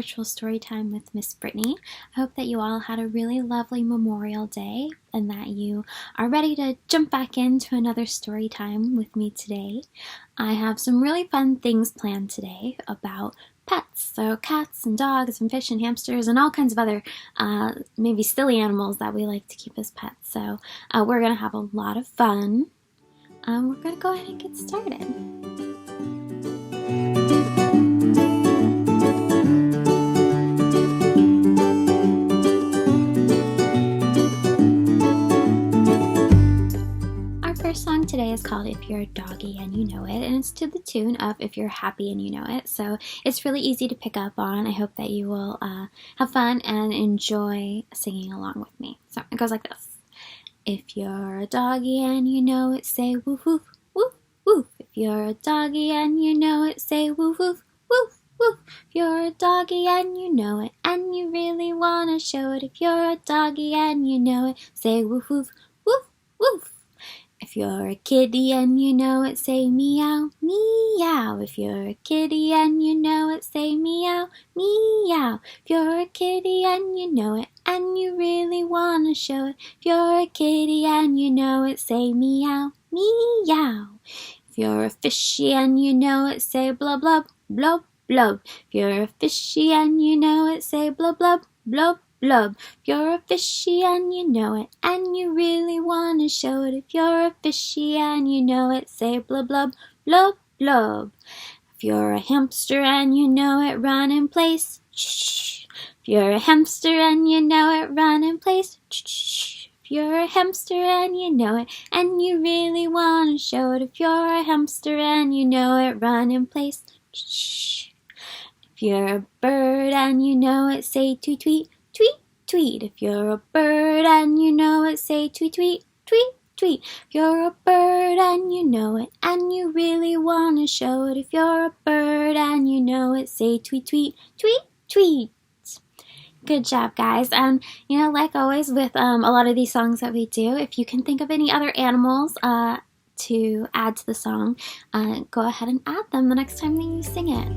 virtual story time with Miss Brittany. I hope that you all had a really lovely Memorial Day and that you are ready to jump back into another story time with me today. I have some really fun things planned today about pets, so cats and dogs and fish and hamsters and all kinds of other maybe silly animals that we like to keep as pets. So we're going to have a lot of fun. We're going to go ahead and get started. Our first song today is called If You're a Doggy and You Know It, and it's to the tune of If You're Happy and You Know It, so it's really easy to pick up on. I hope that you will have fun and enjoy singing along with me. So it goes like this. If you're a doggy and you know it, say woof woof woof woof. If you're a doggy and you know it, say woof woof woof woof. If you're a doggy and you know it, and you really wanna show it. If you're a doggy and you know it, say woof woof woof woof. If you're a kitty and you know it, say meow meow. If you're a kitty and you know it, say meow meow. If you're a kitty and you know it, and you really wanna show it. If you're a kitty and you know it, say meow meow. If you're a fishy and you know it, say blub blub blub blub. If you're a fishy and you know it, say blub blub blub blub. If you're a fishy and you know it, and you really wanna show it. If you're a fishy and you know it, say blub blub blub blub. If you're a hamster and you know it, run in place. Shh. If you're a hamster and you know it, run in place. Shh. If you're a hamster and you know it, and you really wanna show it. If you're a hamster and you know it, run in place. Shh. If you're a bird and you know it, say tweet tweet tweet tweet. If you're a bird and you know it, say tweet tweet tweet tweet. If you're a bird and you know it, and you really wanna show it. If you're a bird and you know it, say tweet tweet tweet tweet. Good job, guys. And like always with a lot of these songs that we do, if you can think of any other animals to add to the song, go ahead and add them the next time that you sing it.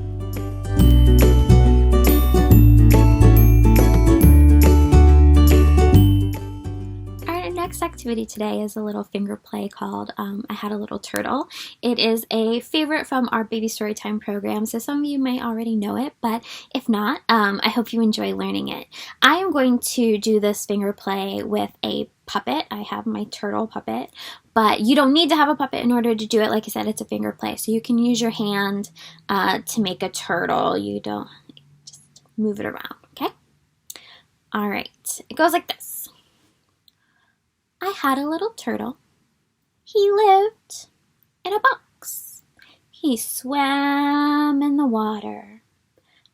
Our next activity today is a little finger play called I Had a Little Turtle. It is a favorite from our Baby Storytime program, so some of you may already know it, but if not, I hope you enjoy learning it. I am going to do this finger play with a puppet. I have my turtle puppet, but you don't need to have a puppet in order to do it. Like I said, it's a finger play, so you can use your hand to make a turtle. You don't just move it around, okay? All right, it goes like this. I had a little turtle. He lived in a box. He swam in the water,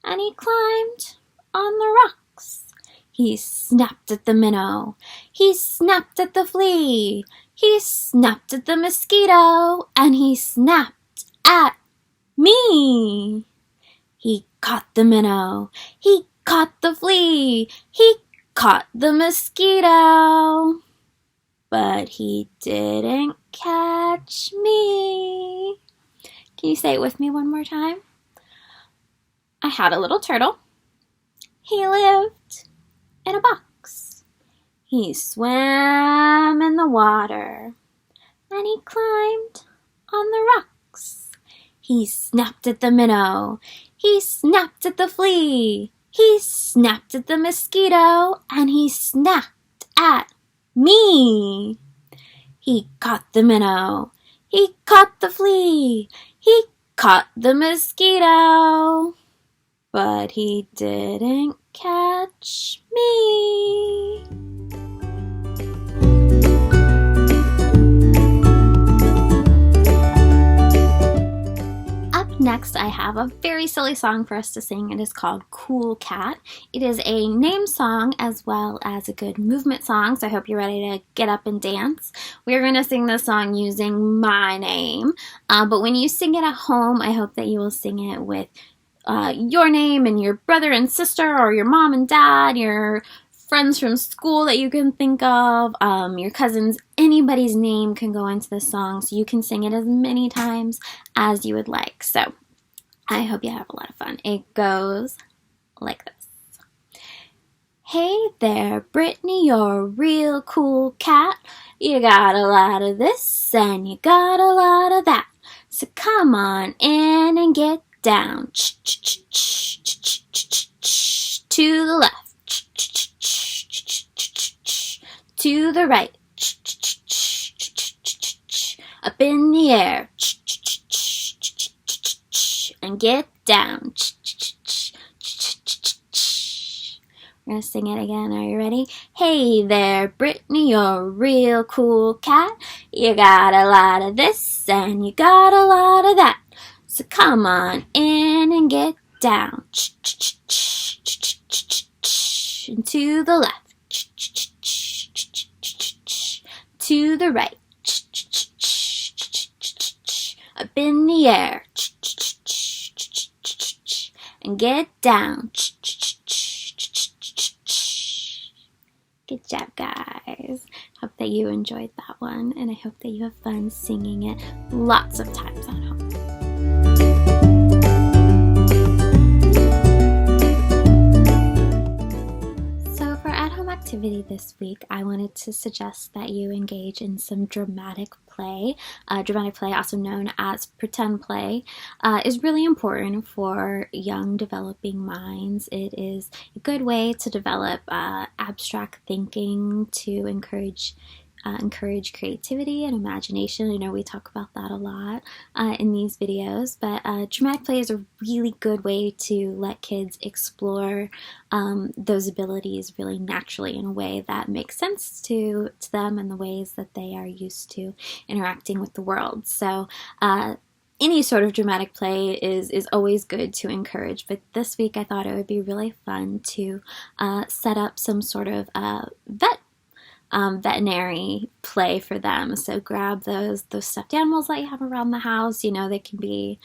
and he climbed on the rocks. He snapped at the minnow. He snapped at the flea. He snapped at the mosquito, and he snapped at me. He caught the minnow. He caught the flea. He caught the mosquito. But he didn't catch me. Can you say it with me one more time? I had a little turtle. He lived in a box. He swam in the water, and he climbed on the rocks. He snapped at the minnow. He snapped at the flea. He snapped at the mosquito, and he snapped at me. He caught the minnow. He caught the flea. He caught the mosquito. But he didn't catch me. Up next, I have a very silly song for us to sing. It is called Cool Cat. It is a name song as well as a good movement song, so I hope you're ready to get up and dance. We're going to sing this song using my name, but when you sing it at home, I hope that you will sing it with your name and your brother and sister, or your mom and dad, your friends from school that you can think of, your cousins, anybody's name can go into this song, so you can sing it as many times as you would like. So I hope you have a lot of fun. It goes like this. Hey there, Brittany, you're a real cool cat. You got a lot of this and you got a lot of that. So come on in and get down. To the left. To the right. Up in the air. And get down. We're going to sing it again. Are you ready? Hey there, Brittany, you're a real cool cat. You got a lot of this and you got a lot of that. So come on in and get down. And to the left. To the right. Up in the air. And get down. Good job, guys. Hope that you enjoyed that one, and I hope that you have fun singing it lots of times at home. So for at-home activity this week, I wanted to suggest that you engage in some dramatic play. Dramatic play, also known as pretend play, is really important for young developing minds. It is a good way to develop abstract thinking, to encourage creativity and imagination. I know we talk about that a lot in these videos, but dramatic play is a really good way to let kids explore those abilities really naturally in a way that makes sense to them and the ways that they are used to interacting with the world. So any sort of dramatic play is always good to encourage, but this week I thought it would be really fun to set up some sort of veterinary play for them. So grab those stuffed animals that you have around the house. You know, they can be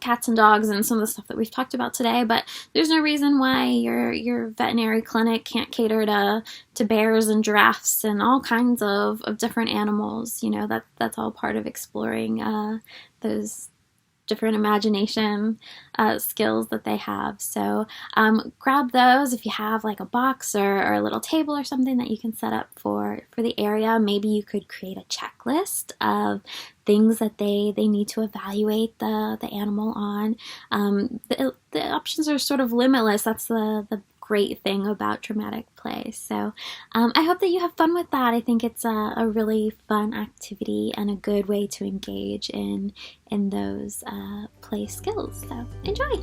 cats and dogs and some of the stuff that we've talked about today, but there's no reason why your veterinary clinic can't cater to bears and giraffes and all kinds of different animals. You know, that's all part of exploring those different imagination skills that they have. So grab those if you have like a box or a little table or something that you can set up for the area. Maybe you could create a checklist of things that they need to evaluate the animal on. The options are sort of limitless. That's the great thing about dramatic play. So I hope that you have fun with that. I think it's a really fun activity and a good way to engage in those play skills. So enjoy!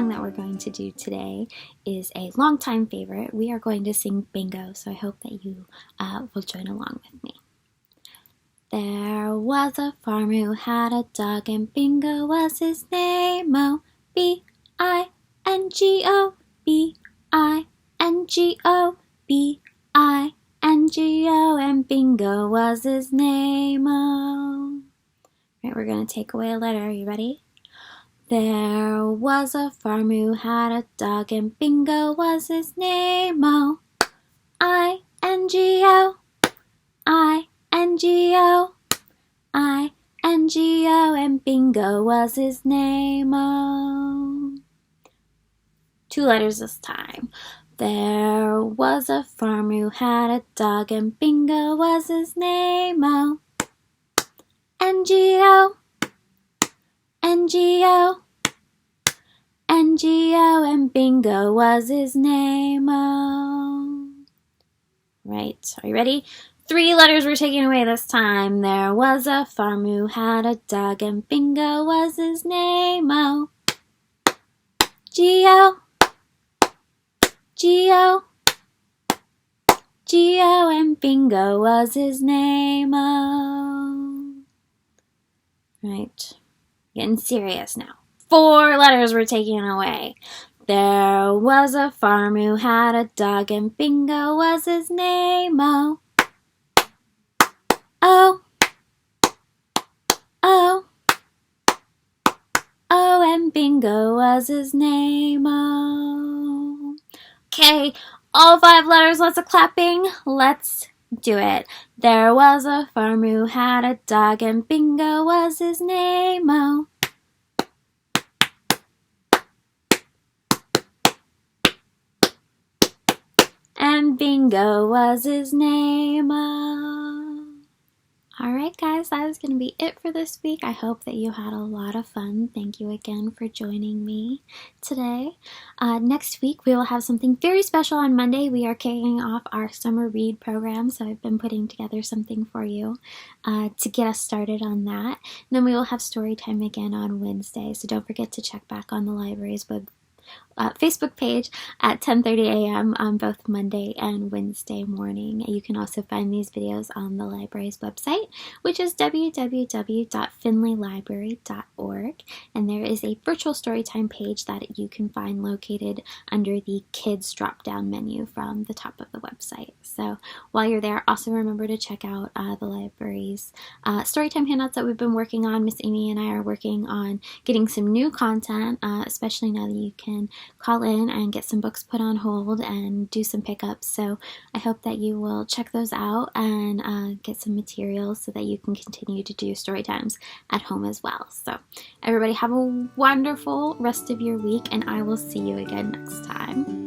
That we're going to do today is a longtime favorite. We are going to sing Bingo, so I hope that you will join along with me. There was a farmer who had a dog, and Bingo was his name-o. B-I-N-G-O, B-I-N-G-O, B-I-N-G-O, and Bingo was his name-o. Right, we're going to take away a letter. Are you ready? There was a farmer who had a dog, and Bingo was his name-o. I-N-G-O, I-N-G-O, I-N-G-O, and Bingo was his name-o. 2 letters this time. There was a farmer who had a dog, and Bingo was his name-o. N-G-O, N-G-O, N-G-O, and Bingo was his name-o. Right, are you ready? 3 letters were taken away this time. There was a farmer who had a dog, and Bingo was his name-o. G-O, G-O, G-O, and Bingo was his name-o. Right. Getting serious now. 4 letters were taken away. There was a farmer who had a dog, and Bingo was his name-o. Oh, oh, oh, and Bingo was his name-o. Okay, All 5 letters, lots of clapping. Let's do it. There was a farmer who had a dog, and Bingo was his name-o. And Bingo was his name-o. Alright guys, that is going to be it for this week. I hope that you had a lot of fun. Thank you again for joining me today. Next week we will have something very special on Monday. We are kicking off our summer read program, so I've been putting together something for you to get us started on that. And then we will have Storytime again on Wednesday, so don't forget to check back on the library's Facebook page at 10:30 a.m. on both Monday and Wednesday morning. You can also find these videos on the library's website, which is www.finleylibrary.org, and there is a virtual Storytime page that you can find located under the Kids drop-down menu from the top of the website. So while you're there, also remember to check out the library's Storytime handouts that we've been working on. Miss Amy and I are working on getting some new content, especially now that you can call in and get some books put on hold and do some pickups. So I hope that you will check those out and get some materials so that you can continue to do story times at home as well. So everybody have a wonderful rest of your week, and I will see you again next time.